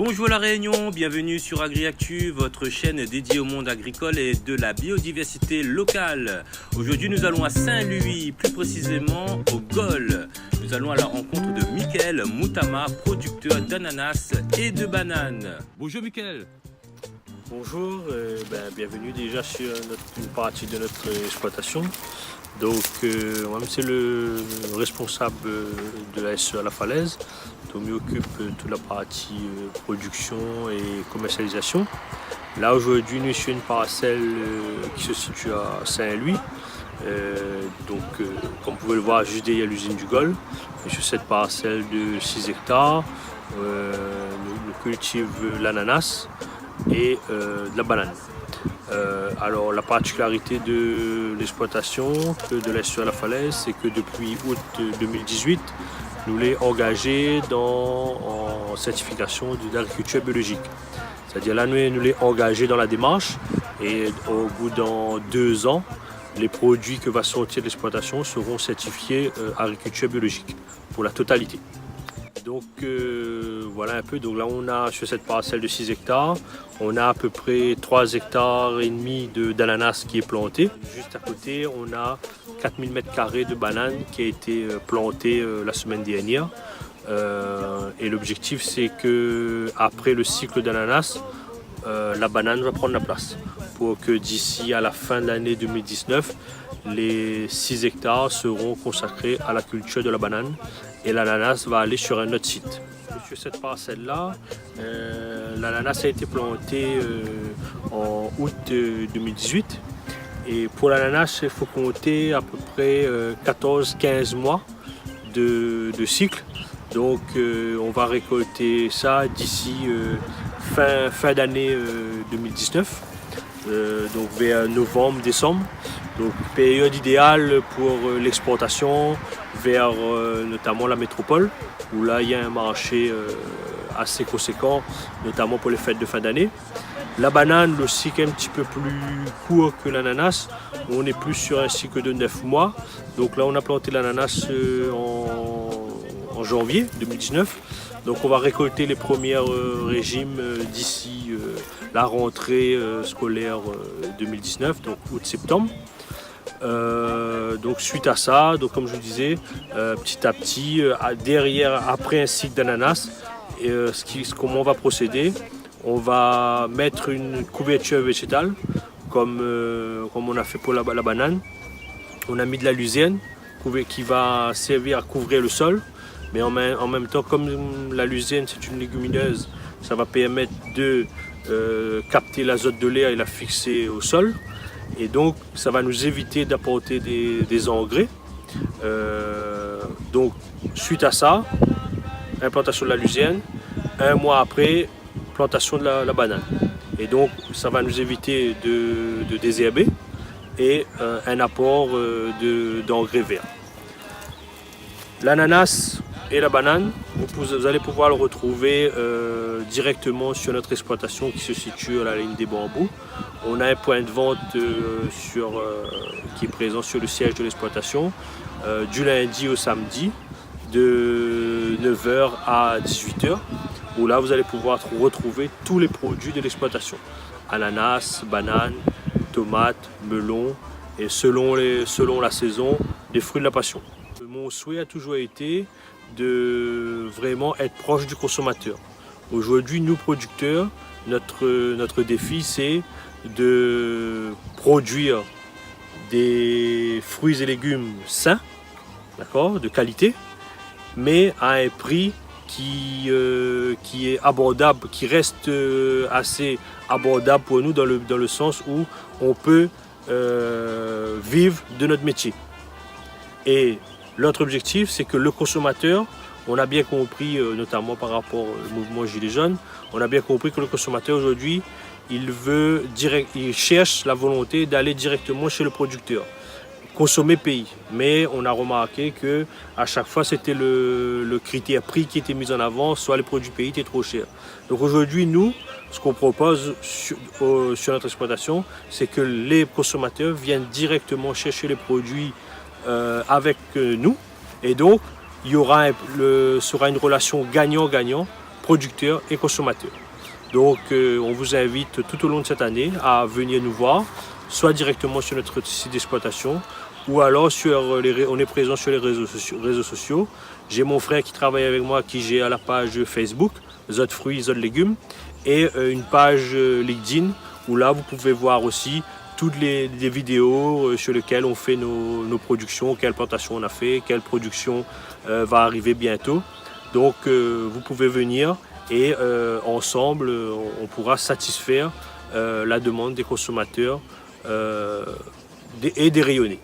Bonjour la Réunion, bienvenue sur AgriActu, votre chaîne dédiée au monde agricole et de la biodiversité locale. Aujourd'hui nous allons à Saint-Louis, plus précisément au Gol. Nous allons à la rencontre de Michael Moutama, producteur d'ananas et de bananes. Bonjour Michael. Bonjour, bienvenue déjà sur une partie de notre exploitation. Donc moi-même c'est le responsable de la SE à la Falaise. Donc je m'occupe toute la partie production et commercialisation. Là aujourd'hui nous sommes sur une parcelle qui se situe à Saint-Louis. Comme vous pouvez le voir juste derrière l'usine du Gol. Et sur cette parcelle de 6 hectares, nous cultivons l'ananas et de la banane. Alors la particularité de l'exploitation de la SE à la Falaise, c'est que depuis août 2018, nous l'avons engagé en certification d'agriculture biologique. C'est-à-dire là, nous l'avons engagé dans la démarche et au bout de 2 ans, les produits que va sortir de l'exploitation seront certifiés agriculture biologique pour la totalité. Donc voilà un peu, donc là on a sur cette parcelle de 6 hectares, on a à peu près 3 hectares et demi d'ananas qui est planté. Juste à côté on a 4000 m² de bananes qui a été planté la semaine dernière. Et l'objectif c'est que après le cycle d'ananas, la banane va prendre la place. Pour que d'ici à la fin de l'année 2019, les 6 hectares seront consacrés à la culture de la banane et l'ananas va aller sur un autre site. Sur cette parcelle-là, l'ananas a été planté en août 2018 et pour l'ananas, il faut compter à peu près 14-15 mois de cycle. Donc on va récolter ça d'ici fin d'année 2019. Donc vers novembre, décembre. Donc période idéale pour l'exportation vers notamment la métropole, où là il y a un marché assez conséquent, notamment pour les fêtes de fin d'année. La banane, le cycle est un petit peu plus court que l'ananas. On est plus sur un cycle de 9 mois. Donc là on a planté l'ananas en janvier 2019. Donc on va récolter les premiers régimes d'ici la rentrée scolaire 2019, donc août-septembre. Donc suite à ça, donc comme je vous disais, petit à petit, après un cycle d'ananas, comment on va procéder? On va mettre une couverture végétale, comme on a fait pour la banane. On a mis de la luzerne qui va servir à couvrir le sol. Mais en même temps, comme la luzerne c'est une légumineuse, ça va permettre de capter l'azote de l'air et la fixer au sol. Et donc ça va nous éviter d'apporter des engrais. Donc suite à ça, implantation de la luzerne. 1 mois après, plantation de la banane. Et donc ça va nous éviter de désherber et un apport d'engrais verts. L'ananas et la banane, vous allez pouvoir le retrouver directement sur notre exploitation qui se situe à la ligne des bambous. On a un point de vente qui est présent sur le siège de l'exploitation du lundi au samedi de 9h à 18h, où là vous allez pouvoir retrouver tous les produits de l'exploitation. Ananas, bananes, tomates, melons et selon la saison, des fruits de la passion. Mon souhait a toujours été de vraiment être proche du consommateur. Aujourd'hui, nous producteurs, notre défi c'est de produire des fruits et légumes sains, d'accord, de qualité, mais à un prix qui est abordable, qui reste assez abordable pour nous dans le sens où on peut vivre de notre métier. Et l'autre objectif, c'est que le consommateur, on a bien compris, notamment par rapport au mouvement Gilets jaunes, on a bien compris que le consommateur aujourd'hui, il cherche la volonté d'aller directement chez le producteur, consommer pays. Mais on a remarqué que à chaque fois, c'était le critère prix qui était mis en avant, soit les produits pays étaient trop chers. Donc aujourd'hui, nous, ce qu'on propose sur notre exploitation, c'est que les consommateurs viennent directement chercher les produits avec nous. Et donc, il y aura sera une relation gagnant-gagnant producteurs et consommateurs. Donc on vous invite tout au long de cette année à venir nous voir, soit directement sur notre site d'exploitation, ou alors on est présent sur les réseaux sociaux. J'ai mon frère qui travaille avec moi, qui gère la page Facebook, Zot Fruits, Zot Légumes, et une page LinkedIn, où là vous pouvez voir aussi toutes les vidéos sur lesquelles on fait nos productions, quelle plantation on a fait, quelle production va arriver bientôt. Donc vous pouvez venir et ensemble on pourra satisfaire la demande des consommateurs et des rayonnés.